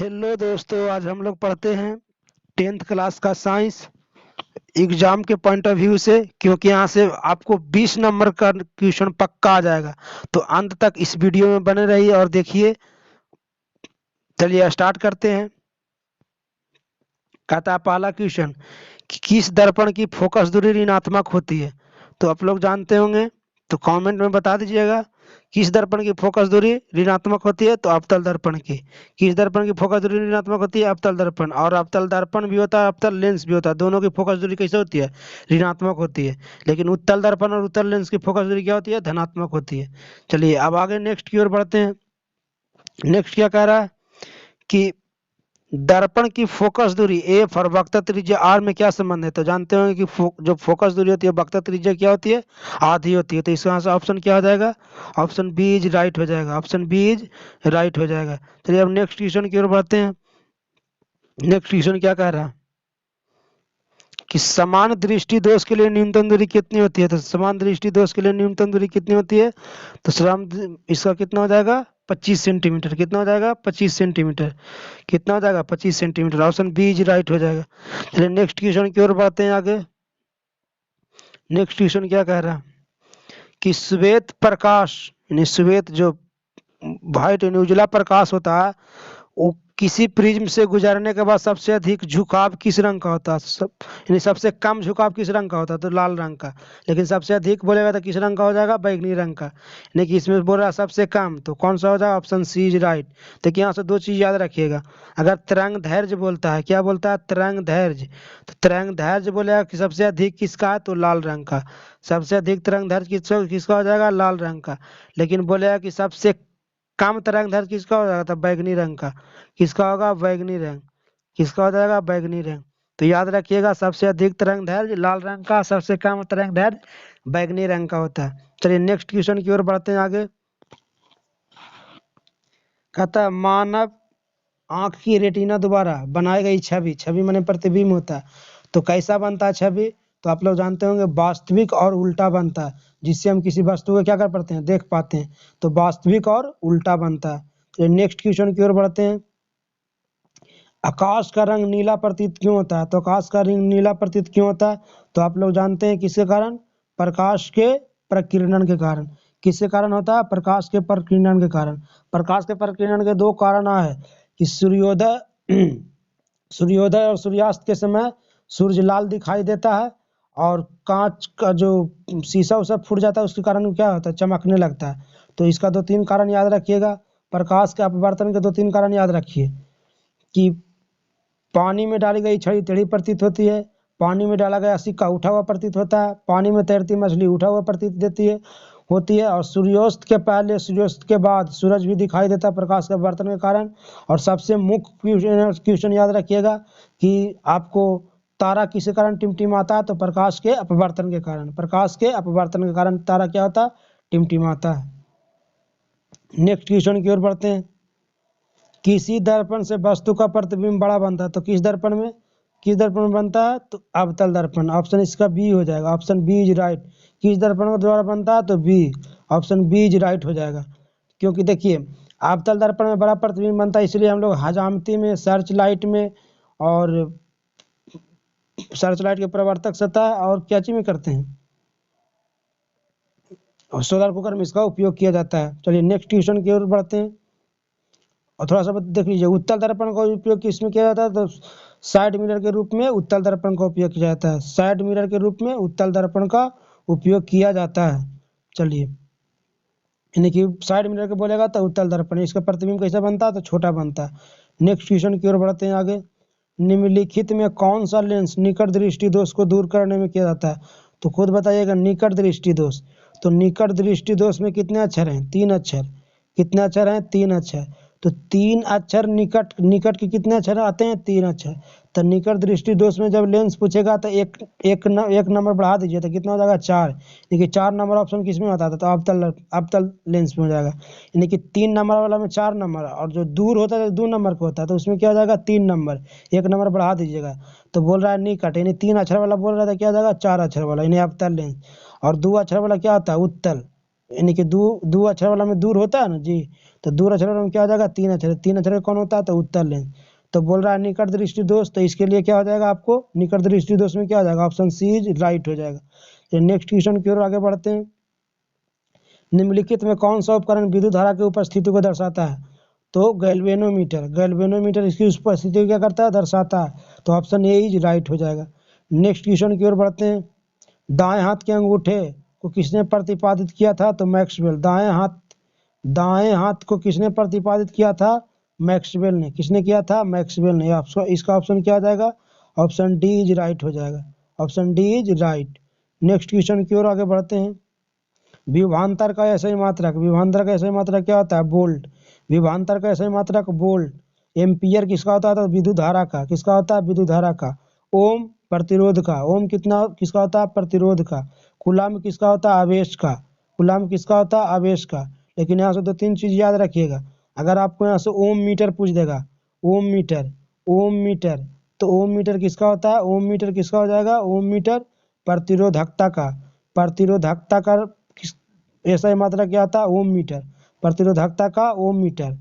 Hello दोस्तों, आज हम लोग पढ़ते हैं 10th क्लास का साइंस एग्जाम के पॉइंट ऑफ व्यू से, क्योंकि यहाँ से आपको 20 नंबर का क्वेश्चन पक्का आ जाएगा। तो अंत तक इस वीडियो में बने रहिए और देखिए। चलिए स्टार्ट करते हैं। कहता है पहला क्वेश्चन, किस दर्पण की फोकस दूरी ऋणात्मक होती है? तो आप लोग जानते होंगे, तो कमेंट में बता दीजिएगा। किस दर्पण की फोकस दूरी ऋणात्मक होती है? तो अवतल दर्पण की। किस दर्पण की फोकस दूरी ऋणात्मक होती है? अवतल दर्पण। और अवतल दर्पण भी होता है, अवतल लेंस भी होता है, दोनों की फोकस दूरी कैसे होती है? ऋणात्मक होती है। लेकिन उत्तल दर्पण और उत्तल लेंस की फोकस दूरी क्या होती है? धनात्मक होती है। चलिए अब आगे नेक्स्ट की ओर बढ़ते हैं। नेक्स्ट क्या कह रहा है कि दर्पण की फोकस दूरी एफ और वक्रता त्रिज्या आर में क्या संबंध है? तो जानते होंगे कि जो फोकस दूरी होती है वक्रता त्रिज्या क्या होती है? आधी होती है। तो इसका आंसर ऑप्शन क्या हो जाएगा? ऑप्शन बी इज राइट हो जाएगा। ऑप्शन बी इज राइट हो जाएगा। चलिए अब नेक्स्ट क्वेश्चन की ओर बढ़ते हैं। नेक्स्ट क्वेश्चन क्या कह रहा है कि समान दृष्टि दोष के लिए न्यूनतम दूरी कितनी होती है? तो समान दृष्टि दोष के लिए न्यूनतम दूरी कितनी होती है? तो समान इसका कितना हो जाएगा? 25 सेंटीमीटर। कितना हो जाएगा? 25 सेंटीमीटर। कितना हो जाएगा? 25 centimetre. Option B is right हो जाएगा। चलिए नेक्स्ट क्वेश्चन की ओर बढ़ते हैं आगे। नेक्स्ट क्वेश्चन क्या कह रहा है कि श्वेत प्रकाश, यानी श्वेत जो व्हाइट यानी उजला प्रकाश होता है, वो किसी प्रिज्म से गुजरने के बाद सबसे अधिक झुकाव किस रंग का होता है? यानी सबसे कम झुकाव किस रंग का होता है? तो लाल रंग का। लेकिन सबसे अधिक बोलेगा तो किस रंग का हो जाएगा? बैगनी रंग का। यानी कि इसमें बोल रहा है सबसे कम, तो कौन सा हो जाएगा? Option C is right. देखिए यहाँ से दो चीज याद रखिएगा। अगर तरंग धैर्य बोलता है, क्या बोलता है? तरंग धैर्य। तो तरंग धैर्य बोलेगा कि सबसे अधिक किसका है? तो लाल रंग का। सबसे अधिक तरंग धैर्य किसका हो जाएगा? लाल रंग का। लेकिन बोलेगा कि सबसे कम तरंग दैर्ध्य किसका हो जाएगा? तो बैगनी रंग का। किसका होगा? बैगनी रंग। किसका हो जाएगा? बैगनी रंग। तो याद रखिएगा, सबसे अधिक तरंग दैर्ध्य लाल रंग का, सबसे कम तरंग दैर्ध्य बैगनी रंग का होता है। चलिए नेक्स्ट क्वेश्चन की ओर बढ़ते हैं आगे। कहता है मानव आंख की रेटिना द्वारा बनाई गई छवि, छवि माने प्रतिबिंब होता है, तो कैसा बनता है छवि? तो आप लोग जानते होंगे वास्तविक और उल्टा बनता है, जिससे हम किसी वस्तु को क्या कर पाते हैं? देख पाते हैं। तो वास्तविक और उल्टा बनता है। तो नेक्स्ट क्वेश्चन की ओर बढ़ते हैं। आकाश का रंग नीला प्रतीत क्यों होता है? तो आकाश का रंग नीला प्रतीत क्यों होता है? तो आप लोग जानते हैं किसके कारण? प्रकाश के प्रकीर्णन के कारण। किसके कारण होता है? प्रकाश के प्रकीर्णन के कारण। प्रकाश के प्रकीर्णन के दो कारण है कि सूर्योदय सूर्योदय और सूर्यास्त के समय सूर्य लाल दिखाई देता है, और कांच का जो शीशा उसा फूट जाता है उसके कारण क्या होता है? चमकने लगता है। तो इसका दो तीन कारण याद रखिएगा। प्रकाश के अपवर्तन के दो तीन कारण याद रखिए कि पानी में डाली गई छड़ी टेढ़ी प्रतीत होती है, पानी में डाला गया सिक्का उठा हुआ प्रतीत होता है, पानी में तैरती मछली उठा हुआ प्रतीत होती है, और सूर्यास्त के पहले सूर्यास्त के बाद सूरज भी दिखाई देता है प्रकाश के अपवर्तन के कारण। और सबसे मुख्य क्वेश्चन याद रखिएगा कि आपको तारा किस कारण टिमटिमाता है? तो प्रकाश के अपवर्तन के कारण। प्रकाश के अपवर्तन के कारण तारा क्या होता है? टिमटिमाता है। नेक्स्ट क्वेश्चन की ओर बढ़ते हैं। किसी दर्पण से वस्तु का प्रतिबिंब बड़ा बनता है, तो किस दर्पण में? किस दर्पण में बनता है? तो अवतल दर्पण। ऑप्शन इसका बी हो जाएगा। Option B is right. किस दर्पण के द्वारा बनता है? तो B. Option B is right हो जाएगा। क्योंकि देखिए अवतल दर्पण में बड़ा प्रतिबिंब बनता है, इसलिए हम लोग हजामती में, सर्च लाइट में, और सर्च लाइट के प्रवर्तक सतह और क्या चीज में करते हैं? और सोलर कुकर में इसका उपयोग किया जाता है। चलिए नेक्स्ट क्वेश्चन की ओर बढ़ते हैं और थोड़ा सा देख लीजिए। उत्तल दर्पण का उपयोग किसमें किया जाता है? तो साइड मिरर के रूप में उत्तल दर्पण का उपयोग किया जाता है। साइड मिरर के रूप में उत्तल दर्पण का उपयोग किया जाता है। चलिए, यानी कि साइड मिरर के बोलेगा तो उत्तल दर्पण, इसका प्रतिबिंब कैसा बनता है? तो छोटा बनता है। नेक्स्ट क्वेश्चन की ओर बढ़ते हैं आगे। निम्नलिखित में कौन सा लेंस निकट दृष्टि दोष को दूर करने में किया जाता है? तो खुद बताइएगा। निकट दृष्टि दोष, तो निकट दृष्टि दोष में कितने अक्षर हैं? 3 अक्षर। कितने अक्षर हैं? 3 अक्षर। तो 3 अक्षर निकट, निकट के कितने अक्षर आते हैं? 3 अक्षर। तो निकट दृष्टि दोष में जब लेंस पूछेगा तो एक नंबर बढ़ा दीजिए, तो कितना हो जाएगा? 4। देखिए 4 नंबर ऑप्शन किस में आता था? तो अवतल लेंस में हो जाएगा। यानी कि 3 नंबर वाला में 4 नंबर, और जो दूर होता है 2 नंबर का होता है, तो उसमें क्या हो जाएगा? 3 नंबर। 1 नंबर बढ़ा दीजिएगा। तो बोल रहा है निकट, यानी 3 अक्षर वाला बोल रहा था, क्या हो जाएगा? 4 अक्षर वाला, यानी अवतल लेंस। और 2 अक्षर वाला क्या होता है? उत्तल। यानी कि दो अक्षर वाला में दूर होता है ना जी, तो दूर अक्षर वाला में क्या हो जाएगा, 3 अक्षर, 3 अक्षर कौन होता है, तो उत्तर लेंस। तो बोल रहा है निकट दृष्टि दोष, तो इसके लिए क्या हो जाएगा आपको, निकट दृष्टि दोष में क्या हो जाएगा, ऑप्शन सी इज राइट हो जाएगा। तो नेक्स्ट क्वेश्चन की ओर आगे बढ़ते हैं। निम्नलिखित में कौन सा उपकरण विद्युत धारा की उपस्थिति को दर्शाता है, तो गैल्वेनोमीटर। गैल्वेनोमीटर इसकी उपस्थिति को क्या करता है, दर्शाता है। तो ऑप्शन ए इज राइट हो जाएगा। नेक्स्ट क्वेश्चन की ओर बढ़ते हैं। दाएं हाथ के अंगूठे को किसने प्रतिपादित किया था, तो मैक्सवेल। दाएं हाथ को किसने प्रतिपादित किया था, मैक्सवेल ने। किसने किया था, मैक्सवेल ने। इसका ऑप्शन क्या आ जाएगा, ऑप्शन डी इज राइट हो जाएगा। Option D is right. Next question की ओर आगे बढ़ते हैं। विभवांतर का ऐसा मात्रक, विभवांतर का ऐसा मात्रक क्या होता है, वोल्ट। विभवांतर का ऐसा मात्रक वोल्ट। एम्पियर किसका होता है, तो विद्युत धारा का। किसका होता है, विद्युत धारा का। ओम प्रतिरोध का। ओम कितना किसका होता है, प्रतिरोध का। कूलम्ब किसका होता है, आवेश का। कूलम्ब किसका होता है, आवेश का। लेकिन यहाँ से 2-3 चीज याद रखिएगा। अगर आपको यहाँ से ओम मीटर पूछ देगा, ओम मीटर, ओम मीटर, तो ओम मीटर किसका होता है, ओम मीटर किसका हो जाएगा, ओम मीटर प्रतिरोधकता का। प्रतिरोधकता का ऐसा मात्रा क्या आता है, ओम मीटर। प्रतिरोधकता का ओम मीटर।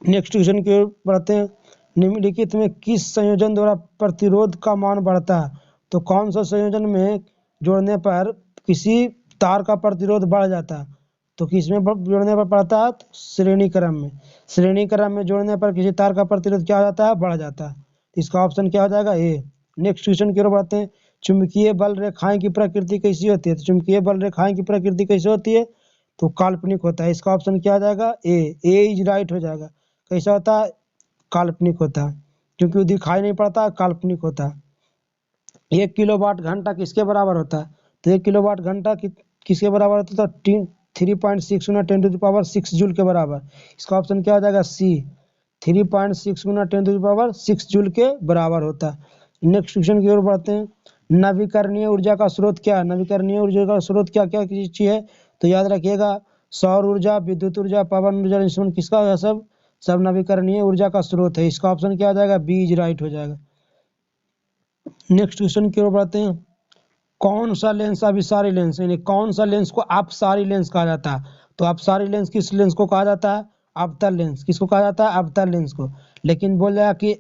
नेक्स्ट क्वेश्चन की ओर बढ़ते हैं। निम्नलिखित में किस संयोजन द्वारा प्रतिरोध का मान बढ़ता है, तो कौन सा संयोजन में जोड़ने पर किसी तार का प्रतिरोध बढ़ जाता है, तो किस में जोड़ने पर बढ़ता है, तो श्रेणी क्रम में। श्रेणी क्रम में जोड़ने पर किसी तार का प्रतिरोध क्या हो जाता है, बढ़ जाता है। इसका ऑप्शन क्या हो जाएगा, ए। नेक्स्ट क्वेश्चन की ओर बढ़ते हैं। चुंबकीय बल रेखाएं की प्रकृति कैसी होती है, तो चुंबकीय बल रेखाएं की प्रकृति कैसी होती है, तो काल्पनिक होता है। इसका ऑप्शन क्या आ जाएगा, ए इज राइट हो जाएगा। कैसा होता है, काल्पनिक होता है, क्योंकि वो दिखाई नहीं पड़ता, काल्पनिक होता है। 1 किलोवाट घंटा किसके बराबर होता है, तो 1 किलोवाट घंटा किसके बराबर होता है, तो 3.6 गुना 10⁶ जूल के बराबर। इसका ऑप्शन क्या हो जाएगा, सी। 3.6 गुना 10⁶ जूल के बराबर होता है। नेक्स्ट क्वेश्चन की ओर बढ़ते हैं। नवीकरणीय ऊर्जा का स्रोत क्या है, नवीकरणीय ऊर्जा का स्रोत क्या क्या चीज है, तो याद रखिएगा, सौर ऊर्जा, विद्युत ऊर्जा, पवन ऊर्जा, किसका है, सब नवीकरणीय ऊर्जा का स्रोत है। इसका ऑप्शन क्या आ जाएगा, बी इज राइट हो जाएगा। नेक्स्ट क्वेश्चन की ओर बढ़ते हैं। कौन सा लेंस अभिसारी लेंस, यानी कौन सा लेंस को अपसारी लेंस कहा जाता है, तो अपसारी लेंस किस लेंस को कहा जाता है, अवतल लेंस। किसको कहा जाता है, अवतल लेंस को। लेकिन बोल रहा कि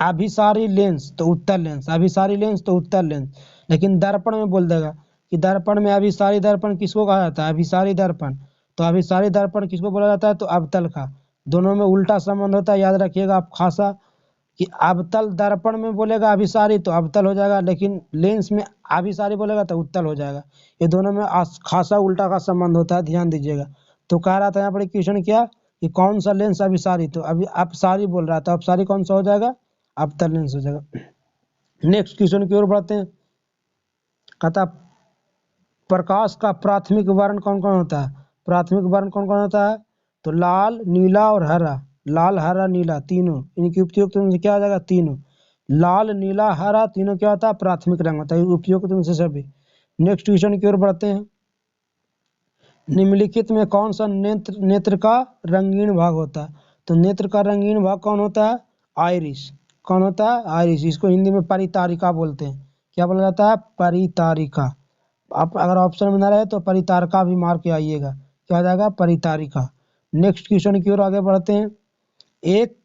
अभिसारी लेंस तो उत्तल लेंस, अभिसारी लेंस तो उत्तल लेंस। लेकिन दर्पण में बोल देगा कि दर्पण में अभिसारी दर्पण किसको कहा जाता है, अभिसारी दर्पण। तो अभिसारी दर्पण किसको बोला जाता है, तो अवतल का। दोनों में उल्टा संबंध होता है, याद रखिएगा आप खासा, कि अवतल दर्पण में बोलेगा अभिसारी तो अवतल हो जाएगा, लेकिन लेंस में अभिसारी बोलेगा तो उत्तल हो जाएगा। ये दोनों में खासा उल्टा का संबंध होता है, ध्यान दीजिएगा। तो कह रहा था यहाँ पर क्वेश्चन किया कि कौन सा लेंस अभिसारी, तो अभी अपसारी बोल रहा था, अपसारी कौन सा हो जाएगा, अवतल लेंस हो जाएगा। नेक्स्ट क्वेश्चन की ओर बढ़ते हैं। कहता प्रकाश का प्राथमिक वर्ण कौन कौन होता है, प्राथमिक वर्ण कौन कौन होता है, तो लाल, नीला और हरा। लाल, हरा, नीला तीनों, इनकी उपयुक्त में से क्या आ जाएगा, तीनों। लाल, नीला, हरा तीनों क्या होता है, प्राथमिक रंग होता है, उपयुक्त में से सभी। नेक्स्ट क्वेश्चन की ओर बढ़ते हैं। निम्नलिखित में कौन सा नेत्र का रंगीन भाग होता है, तो नेत्र का रंगीन भाग कौन होता है, आइरिस। कौन होता है, आइरिस। इसको हिंदी में परितारिका बोलते हैं। क्या बोला जाता है, परितारिका। आप अगर ऑप्शन में ना रहे तो परितारिका भी मार के आइएगा, क्या आ जाएगा, परितारिका। नेक्स्ट क्वेश्चन की ओर आगे बढ़ते हैं। एक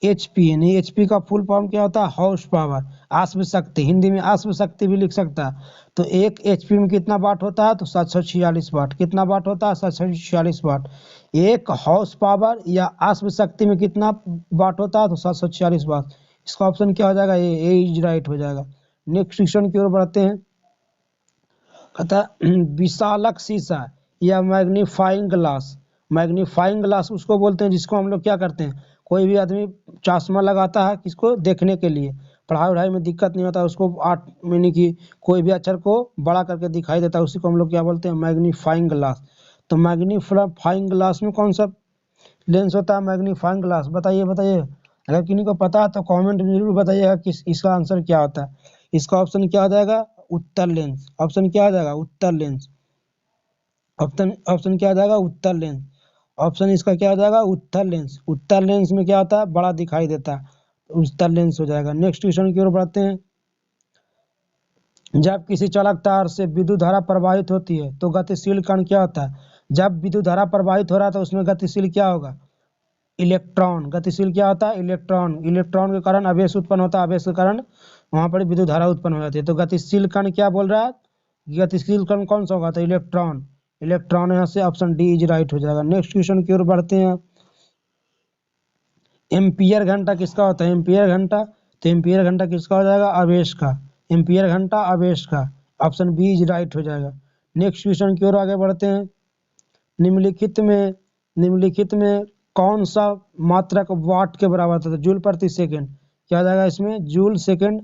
एचपी, यानी एचपी का फुल फॉर्म क्या होता है, हॉर्स पावर, आश्व शक्ति। हिंदी में आश्व शक्ति भी लिख सकता है। तो एक एचपी में कितना वाट होता है, तो 746 वाट। कितना वाट होता है, 746 वाट। एक हॉर्स पावर या आश्व शक्ति में कितना वाट होता है, तो 746 वाट। इसका ऑप्शन क्या हो जाएगा, ए इज राइट हो जाएगा। नेक्स्ट क्वेश्चन की ओर बढ़ते हैं। कहता विशालक शीशा या मैग्नीफाइंग ग्लास। मैग्नीफाइंग ग्लास उसको बोलते हैं जिसको हम लोग क्या करते हैं, कोई भी आदमी चश्मा लगाता है किसको, देखने के लिए। पढ़ाई वढ़ाई में दिक्कत नहीं होता, उसको आर्ट यानी कि कोई भी अक्षर को बड़ा करके दिखाई देता है, उसी को हम लोग क्या बोलते हैं, मैग्नीफाइंग ग्लास। तो मैग्नीफाइंग ग्लास में कौन सा लेंस होता है, मैग्नीफाइंग ग्लास। बताइए बताइए, अगर किन्हीं को पता है तो कमेंट में जरूर बताइएगा कि इसका आंसर क्या होता है। इसका ऑप्शन क्या आ जाएगा, उत्तल लेंस। ऑप्शन क्या आ जाएगा, उत्तल लेंस। ऑप्शन क्या आ जाएगा, उत्तल लेंस। ऑप्शन इसका क्या आ जाएगा, उत्तल लेंस। उत्तल लेंस में क्या होता है, बड़ा दिखाई देता है, उत्तल लेंस हो जाएगा। नेक्स्ट क्वेश्चन की ओर बढ़ते हैं। जब किसी चालक तार से विद्युत धारा प्रवाहित होती है तो गतिशील कण क्या होता है? जब विद्युत धारा प्रवाहित हो रहा है तो उसमें गतिशील क्या होगा? इलेक्ट्रॉन। गतिशील क्या होता है? इलेक्ट्रॉन। इलेक्ट्रॉन के कारण आवेश उत्पन्न होता है, आवेश के कारण वहां पर विद्युत धारा उत्पन्न हो जाती है। तो गतिशील कण क्या बोल रहा है? गतिशील कण कौन सा होगा? तो इलेक्ट्रॉन। इलेक्ट्रॉन यहाँ से ऑप्शन डी इज राइट हो जाएगा। नेक्स्ट क्वेश्चन की ओर बढ़ते हैं। एम्पियर घंटा किसका होता है? एम्पियर घंटा, तो एम्पियर घंटा किसका हो जाएगा? आवेश का। एम्पियर घंटा आवेश का, ऑप्शन बी इज राइट हो जाएगा। नेक्स्ट क्वेश्चन की ओर आगे बढ़ते हैं। निम्नलिखित में कौन सा मात्रक वाट के बराबर होता है? जूल प्रति सेकंड। क्या आ जाएगा इसमें? Joule second.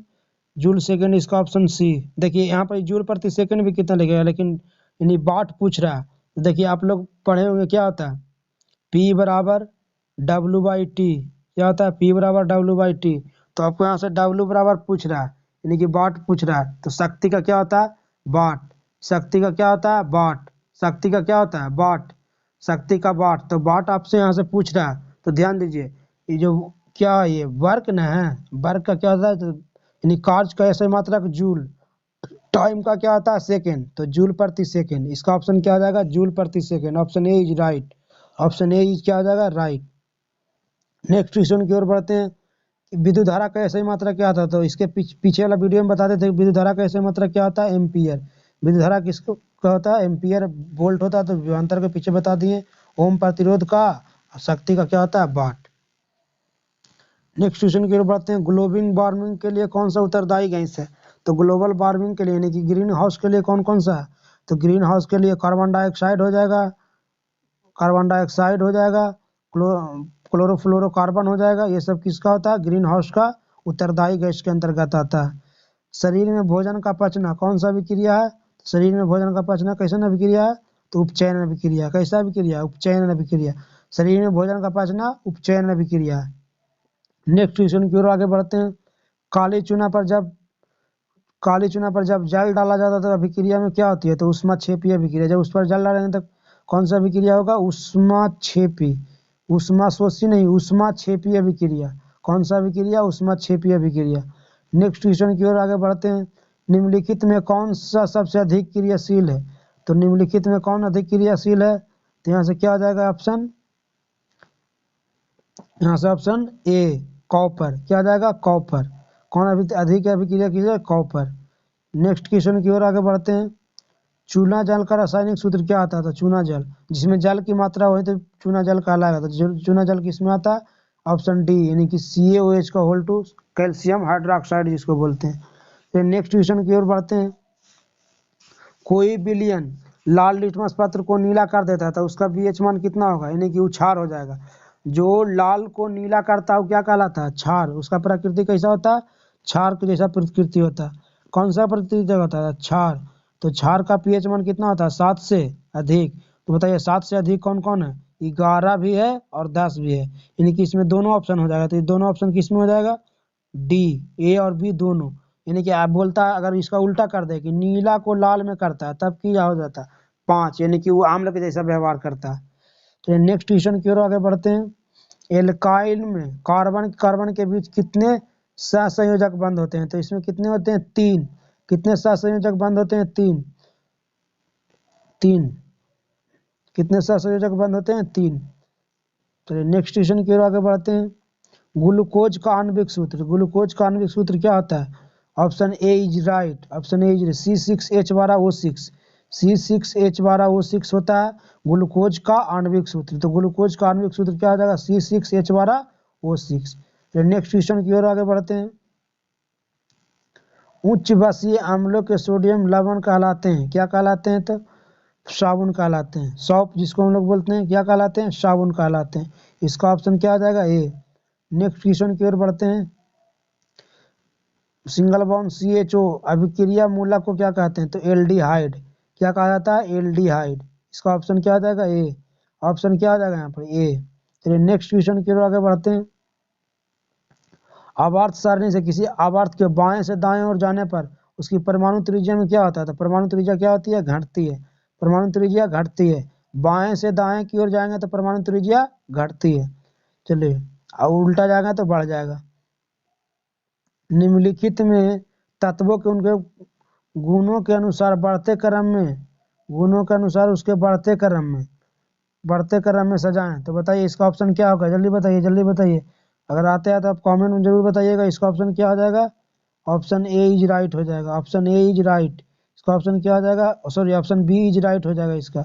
जूल सेकंड इसका ऑप्शन सी। देखिए यहाँ पर जूल प्रति सेकंड भी कितना लिखेगा, लेकिन यानी वाट पूछ रहा है। तो देखिए आप लोग पढ़े होंगे क्या होता है, P बराबर W/T। क्या होता है? P बराबर W/T। तो आपको यहाँ से W बराबर पूछ रहा है, यानी कि वाट पूछ रहा है। तो शक्ति का क्या होता है? वाट। शक्ति का क्या होता है? वाट। शक्ति का क्या होता है? वाट। शक्ति का वाट। तो वाट आपसे यहाँ से पूछ रहा है, तो ध्यान दीजिए ये जो क्या है, ये वर्क न है। वर्क का क्या होता है? तो यानी कार्य का ऐसे मात्रक जूल। टाइम का क्या होता है? सेकेंड। तो जूल प्रति सेकेंड, इसका ऑप्शन क्या आ जाएगा? जूल प्रति second. Option A is right. Option A is क्या आ जाएगा? राइट। नेक्स्ट क्वेश्चन की ओर बढ़ते हैं। विद्युत धारा का ऐसे मात्रा क्या था? तो इसके पीछे वाला वीडियो में बताते थे विद्युत धारा का ऐसे मात्रा क्या होता है? एम्पियर। विद्युत धारा किसको क्या होता है? एम्पियर वोल्ट होता है। तो विभवांतर के पीछे बता दिए। ओम प्रतिरोध का, शक्ति का क्या होता है? वाट। नेक्स्ट क्वेश्चन की ओर बढ़ते हैं। ग्लोबल वार्मिंग के लिए कौन सा उत्तरदायी गैस है? तो ग्लोबल वार्मिंग के लिए यानी कि ग्रीन हाउस के लिए कौन कौन सा है? तो ग्रीन हाउस के लिए कार्बन डाइऑक्साइड हो जाएगा, कार्बन डाइऑक्साइड हो जाएगा, क्लोरोफ्लोरोकार्बन हो जाएगा। ये सब किसका होता है? ग्रीन हाउस का उत्तरदायी गैस के अंतर्गत आता है। शरीर में भोजन का पचना कौन सा विक्रिया है? शरीर में भोजन का पचना कैसा अभिक्रिया है? तो उपचयन अभिक्रिया। कैसा अभिक्रिया? उपचयन अभिक्रिया। शरीर में भोजन का पचना उपचयन अभिक्रिया है। नेक्स्ट क्वेश्चन की ओर आगे बढ़ते हैं। काली चूना पर जब काली चूना पर जब जल डाला जाता है तो अभिक्रिया में क्या होती है? तो ऊष्माक्षेपी अभिक्रिया। जब उस पर जल डालेंगे तो कौन सा अभिक्रिया होगा? ऊष्माक्षेपी। ऊष्माशोषी नहीं, ऊष्माक्षेपी अभिक्रिया। कौन सा अभिक्रिया? ऊष्माक्षेपी अभिक्रिया। नेक्स्ट क्वेश्चन की ओर आगे बढ़ते हैं। निम्नलिखित में कौन सा सबसे अधिक क्रियाशील है? तो निम्नलिखित में कौन अधिक क्रियाशील है? तो यहाँ से क्या आ जाएगा ऑप्शन? यहाँ से ऑप्शन ए कॉपर। क्या आ जाएगा? कॉपर। कौन अभी अधिक अभिक्रिया की जाए? कॉपर। नेक्स्ट क्वेश्चन की ओर आगे बढ़ते हैं। चूना जल का रासायनिक सूत्र क्या आता था? चूना जल, जिसमें जल की मात्रा हो तो चूना जल कहलाएगा। तो चूना जल किसमें आता है? ऑप्शन डी, यानी कि CaOH का होल टू कैल्शियम हाइड्रोक्साइड जिसको बोलते हैं। फिर नेक्स्ट क्वेश्चन की ओर बढ़ते हैं। कोई विलयन लाल लिटमस पत्र को नीला कर देता है तो उसका pH मान कितना होगा? यानी कि वो क्षार हो जाएगा। जो लाल को नीला करता है वो क्या कहलाता है? क्षार। उसका प्रकृति कैसा होता है? क्षार के जैसा प्रकृति होता है। कौन सा प्रकृति होता है? क्षार। तो क्षार का pH मान कितना होता है? 7 से अधिक। तो बताइए 7 से अधिक कौन कौन है? 11 भी है और 10 भी है, यानी कि इसमें दोनों ऑप्शन हो जाएगा। तो ये दोनों ऑप्शन किस में हो जाएगा? डी, ए और बी दोनों। यानी कि आप बोलता है अगर इसका उल्टा कर दे कि नीला को लाल में करता है तब क्या हो जाता है? 5, यानी कि वो आम्ल के जैसा व्यवहार करता है। तो नेक्स्ट क्वेश्चन की ओर आगे बढ़ते हैं। एल्काइल में कार्बन कार्बन के बीच कितने सहसंयोजक बंद होते हैं? तो इसमें कितने होते हैं? 3। कितने सहसंयोजक बंद होते हैं? 3। 3। कितने सहसंयोजक बंद होते हैं? 3। चलिए नेक्स्ट क्वेश्चन की ओर आगे बढ़ते हैं। ग्लूकोज का आणविक सूत्र, ग्लूकोज का आणविक सूत्र क्या होता है? Option A is right. Option A is C6H12O6। C6H12O6 होता है ग्लूकोज का आणविक सूत्र। तो ग्लूकोज का आणविक सूत्र क्या हो जाएगा? C6H12O6। नेक्स्ट क्वेश्चन की ओर आगे बढ़ते हैं। उच्च बसीय अम्लों के सोडियम लवण कहलाते हैं, क्या कहलाते हैं? तो साबुन कहलाते हैं। सॉप जिसको हम लोग बोलते हैं क्या कहलाते हैं? साबुन कहलाते हैं। इसका ऑप्शन क्या आ जाएगा? ए। नेक्स्ट क्वेश्चन की ओर बढ़ते हैं। सिंगल बॉन्ड CHO अभिक्रिया मूलक को क्या कहते हैं? तो एल्डिहाइड। क्या कहा जाता है? एल्डिहाइड। इसका ऑप्शन क्या आ जाएगा? ए। ऑप्शन क्या आ जाएगा यहाँ पर? ए। चलिए नेक्स्ट क्वेश्चन की ओर आगे बढ़ते हैं। आवर्त सारणी से किसी आवर्त के बाएं से दाएं ओर जाने पर उसकी परमाणु त्रिज्या में क्या होता है? तो परमाणु त्रिज्या क्या होती है? घटती है। परमाणु त्रिज्या घटती है। बाएं से दाएं की ओर जाएंगे तो परमाणु त्रिज्या घटती है। चलिए और उल्टा जाएगा तो बढ़ जाएगा। निम्नलिखित में तत्वों के उनके गुणों के अनुसार बढ़ते क्रम में, गुणों के अनुसार उसके बढ़ते क्रम में सजाएं। तो बताइए इसका ऑप्शन क्या होगा, जल्दी बताइए जल्दी बताइए। अगर आते हैं तो आप कमेंट में जरूर बताइएगा इसका ऑप्शन क्या हो जाएगा। ऑप्शन ए इज राइट हो जाएगा, ऑप्शन ए इज राइट। इसका ऑप्शन क्या हो जाएगा, sorry option B is right हो जाएगा इसका।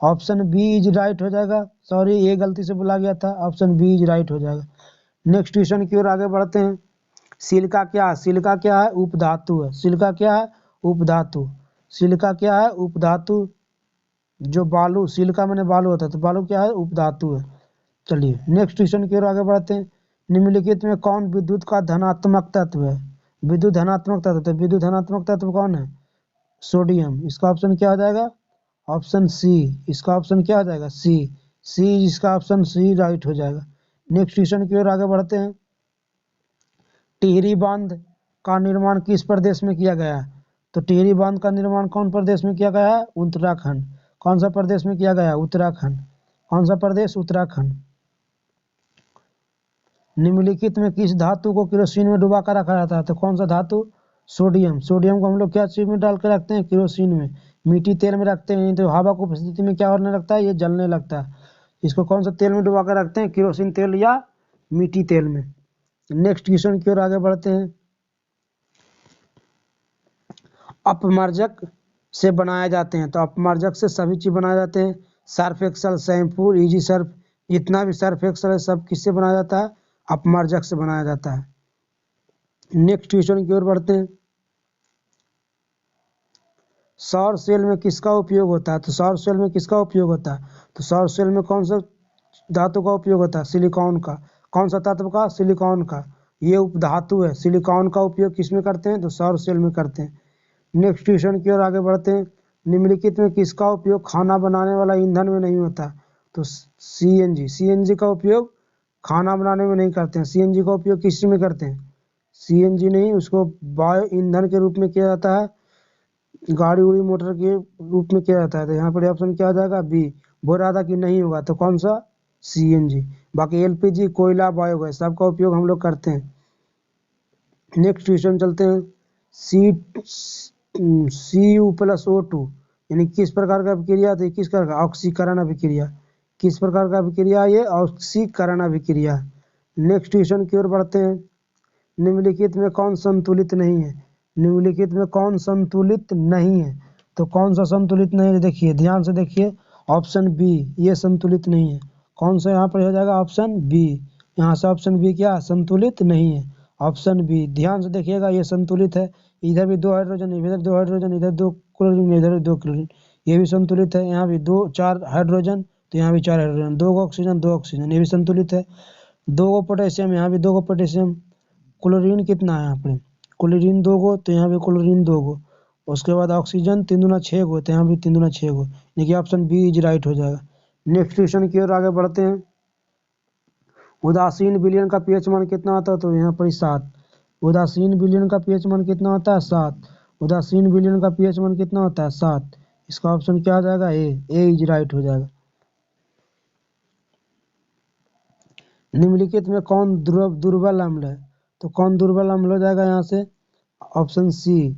ऑप्शन बी इज राइट हो जाएगा, सॉरी ये गलती से बोला गया था, ऑप्शन बी इज राइट हो जाएगा। नेक्स्ट क्वेश्चन की ओर आगे बढ़ते हैं। सिलिका क्या है, सिलिका क्या है, उपधातु है। सिलिका क्या है, उपधातु। सिलिका क्या है, उपधातु। जो बालू, सिलिका मैंने बालू होता है, तो बालू क्या है, उपधातु है। चलिए नेक्स्ट क्वेश्चन की ओर आगे बढ़ते हैं। निम्नलिखित में कौन विद्युत का धनात्मक तत्व है। विद्युत धनात्मक तत्व, तो विद्युत धनात्मक तत्व कौन है, सोडियम। इसका ऑप्शन क्या हो जाएगा, ऑप्शन सी। इसका ऑप्शन क्या हो जाएगा, सी। सी इसका ऑप्शन सी राइट हो जाएगा। नेक्स्ट क्वेश्चन की ओर आगे बढ़ते हैं। टिहरी बांध का निर्माण किस प्रदेश में किया गया है। तो टिहरी बांध का निर्माण कौन प्रदेश में किया गया है, उत्तराखंड। कौन सा प्रदेश में किया गया, उत्तराखंड। कौन सा प्रदेश, उत्तराखंड। निम्नलिखित में किस धातु को केरोसिन में डुबा कर रखा जाता है। तो कौन सा धातु, सोडियम। सोडियम को हम लोग क्या चीज में डाल के रखते हैं, केरोसिन में। मिट्टी तेल में रखते हैं, तो हवा की उपस्थिति में क्या होने लगता है, ये जलने लगता है। इसको कौन सा तेल में डुबा कर रखते हैं, केरोसिन तेल या मिट्टी तेल में। नेक्स्ट क्वेश्चन की ओर आगे बढ़ते हैं। अपमार्जक से बनाए जाते हैं। तो अपमार्जक से सभी चीज बनाए जाते हैं। Surf Excel, shampoo, easy Surf, जितना भी सर्फ एक्सल है सब किससे बनाया जाता है, अपमार्जक से बनाया जाता है। नेक्स्ट क्वेश्चन की ओर बढ़ते हैं। सौर सेल में किसका उपयोग होता है। तो सौर सेल में किसका उपयोग होता है, तो सौर सेल में कौन सा धातु का उपयोग होता है, सिलिकॉन का। कौन सा तत्व का, सिलिकॉन का। ये उपधातु है, सिलिकॉन का उपयोग किस में करते हैं, तो सौर सेल में करते हैं। नेक्स्ट क्वेश्चन की ओर आगे बढ़ते हैं। निम्नलिखित में किसका उपयोग खाना बनाने वाला ईंधन में नहीं होता। तो सीएनजी। सीएनजी का उपयोग खाना बनाने में नहीं करते हैं। सीएनजी का उपयोग किस में करते हैं, सीएनजी नहीं, उसको बायो ईंधन के रूप में किया जाता है, गाड़ी उड़ी मोटर के रूप में किया जाता है। तो यहाँ पर ऑप्शन क्या आ जाएगा, बी। बोल रहा था कि नहीं होगा, तो कौन सा, सीएनजी। बाकी एलपीजी, कोयला, बायोगैस सबका उपयोग हम लोग करते हैं। नेक्स्ट क्वेश्चन चलते हैं। Cu+O2 यानी किस प्रकार का अभिक्रिया, तो किस प्रकार का, ऑक्सीकरण अभिक्रिया। किस प्रकार का अभिक्रिया, ये ऑक्सीकरण अभिक्रिया। नेक्स्ट क्वेश्चन की ओर बढ़ते हैं। निम्नलिखित में कौन संतुलित नहीं है। निम्नलिखित में कौन संतुलित नहीं है। तो कौन सा संतुलित नहीं है, देखिए ध्यान से देखिए, ऑप्शन बी, ये संतुलित नहीं है। कौन सा यहाँ पर हो जाएगा, ऑप्शन बी। यहाँ से ऑप्शन बी क्या, संतुलित नहीं है, ऑप्शन बी। ध्यान से देखिएगा, ये संतुलित है। इधर भी 2 हाइड्रोजन, इधर 2 हाइड्रोजन, इधर 2 क्लोरीन, इधर 2 क्लोरीन, ये भी संतुलित है। यहाँ भी 4 हाइड्रोजन, तो यहाँ भी 4 हाइड्रोजन, 2 ऑक्सीजन 2 ऑक्सीजन, ये भी संतुलित है। 2 पोटेशियम, यहाँ भी 2 पोटेशियम। क्लोरीन कितना है यहाँ पे, क्लोरीन 2 गो, तो यहाँ भी क्लोरीन 2 गो। उसके बाद ऑक्सीजन 3 दूना 6 गो, तो यहाँ भी 3 दूना 6 गो। देखिए ऑप्शन बी इज राइट हो जाएगा। नेक्स्ट क्वेश्चन की ओर आगे बढ़ते हैं। उदासीन विलयन का पीएच मान कितना होता है, तो यहाँ पर 7। उदासीन विलयन का पीएच मान कितना होता है, 7। उदासीन विलयन का पीएच मान कितना होता है, 7। इसका ऑप्शन क्या हो जाएगा, ए इज राइट हो जाएगा। निम्नलिखित में कौन दुर्बल अम्ल है। तो कौन दुर्बल अम्ल हो जाएगा यहाँ से, option C.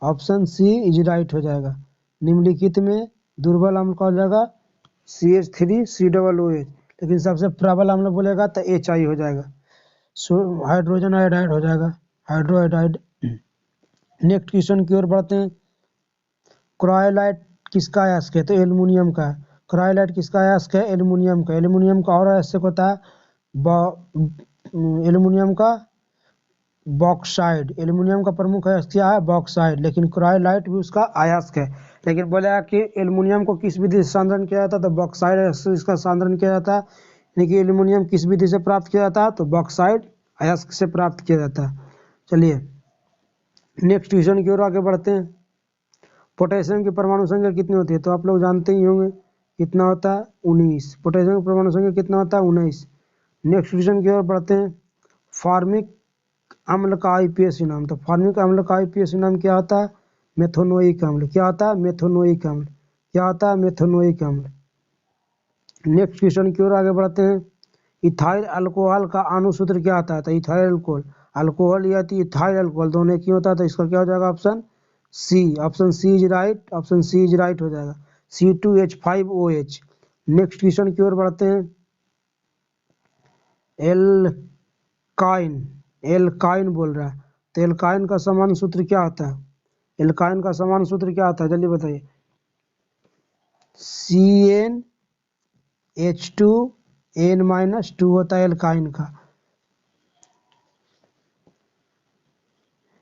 Option C is right हो जाएगा। निम्नलिखित में दुर्बल अम्ल का हो जाएगा CH3COOH, लेकिन सबसे प्रबल अम्ल बोलेगा तो HI हो जाएगा। हाइड्रोजन आयोडाइड हो जाएगा, हाइड्रोआइडाइड। नेक्स्ट क्वेश्चन की ओर बढ़ते हैं। क्रायोलाइट किसका अयस्क है, तो एल्युमिनियम का है। क्रायोलाइट किसका अयस्क है, एल्युमिनियम का। एल्युमिनियम का और अयस्क होता है एल्युमिनियम का बॉक्साइड। एल्युमिनियम का प्रमुख अयस्क क्या है, बॉक्साइड, लेकिन क्रायोलाइट भी उसका अयस्क है। लेकिन बोला कि एल्युमिनियम को किस विधि से सांद्रण किया जाता है, तो बॉक्साइड से इसका सांद्रण किया जाता है। यानी कि एल्युमिनियम किस विधि से प्राप्त किया जाता है, तो बॉक्साइड अयस्क से प्राप्त किया जाता है। चलिए नेक्स्ट क्वेश्चन की ओर आगे बढ़ते हैं। पोटेशियम की परमाणु संख्या कितनी होती है, तो आप लोग जानते ही होंगे कितना होता है, 19। पोटेशियम की परमाणु संख्या कितना होता है, 19। नेक्स्ट क्वेश्चन की ओर बढ़ते हैं। फार्मिक अम्ल का आईपीएसी नाम। तो फार्मिक अम्ल का आईपीएसी नाम क्या होता है, मेथोनोइक अम्ल। क्या होता है, मेथोनोइक अम्ल। क्या होता है, मेथोनोइक अम्ल। नेक्स्ट क्वेश्चन की ओर आगे बढ़ते हैं। इथाइल अल्कोहल का अणुसूत्र क्या होता है, तो इथाइल अल्कोहल, अल्कोहल या इथाइल अल्कोहल दोनों की होता है, तो इसका क्या हो जाएगा, option C, option C is right, option C is right हो जाएगा, C2H5OH। नेक्स्ट क्वेश्चन की ओर बढ़ते हैं। एल्काइन, एल्काइन बोल रहा है, तो एल्काइन का समान सूत्र क्या होता है? एल्काइन का समान सूत्र क्या होता है, जल्दी बताइए। CnH2n-2 होता है एल्काइन का।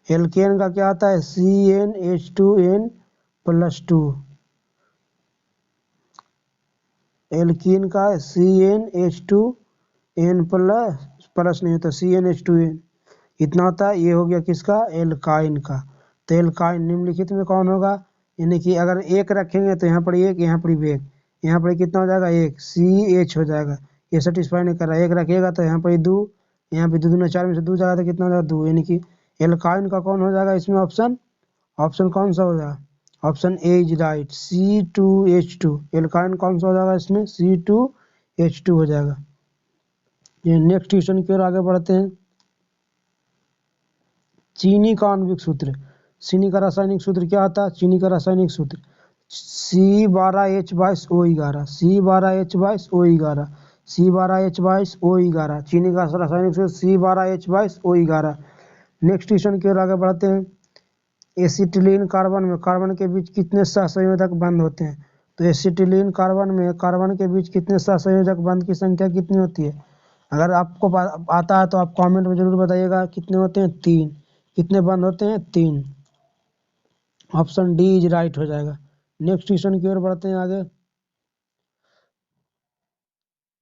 एल्केन का क्या आता है? CnH2n+2। एल्कीन का CnH2n प्लस नहीं होता, CnH2n इतना होता है। ये हो गया किसका? एल्काइन का। तो एल्काइन निम्नलिखित में कौन होगा? यानी कि अगर एक रखेंगे तो यहाँ पर एक, यहाँ पर भी एक, यहाँ पर कितना हो जाएगा? एक, CH हो जाएगा। ये सेटिस्फाई नहीं कर रहा है, एक रखिएगा तो यहाँ पर 2, यहाँ पे 2 दूना 4 में से 2 जाएगा तो कितना हो जाएगा? 2, यानी कि एल्काइन का कौन हो जाएगा इसमें ऑप्शन? ऑप्शन कौन सा हो जाएगा? Option A is right, C2H2। Alkyne कौन सा हो जाएगा इसमें? C2H2 हो जाएगा। ये नेक्स्ट क्वेश्चन की ओर आगे बढ़ते हैं। चीनी का आणविक सूत्र, चीनी का रासायनिक सूत्र क्या आता है? चीनी का रासायनिक सूत्र C12H22O11, C12H22O11, C12H22O11। चीनी का रासायनिक सूत्र C12H22O11। नेक्स्ट क्वेश्चन की ओर आगे बढ़ते हैं। एसिटिलीन कार्बन में कार्बन के बीच कितने सहसंयोजक बंध होते हैं? तो एसिटिलीन कार्बन में कार्बन के बीच कितने सहसंयोजक बंध की संख्या कितनी होती है? अगर आपको आता है तो आप कमेंट में जरूर बताइएगा। कितने होते हैं? 3। कितने बंध होते हैं? 3। ऑप्शन डी इज राइट हो जाएगा। नेक्स्ट क्वेश्चन की ओर बढ़ते हैं आगे।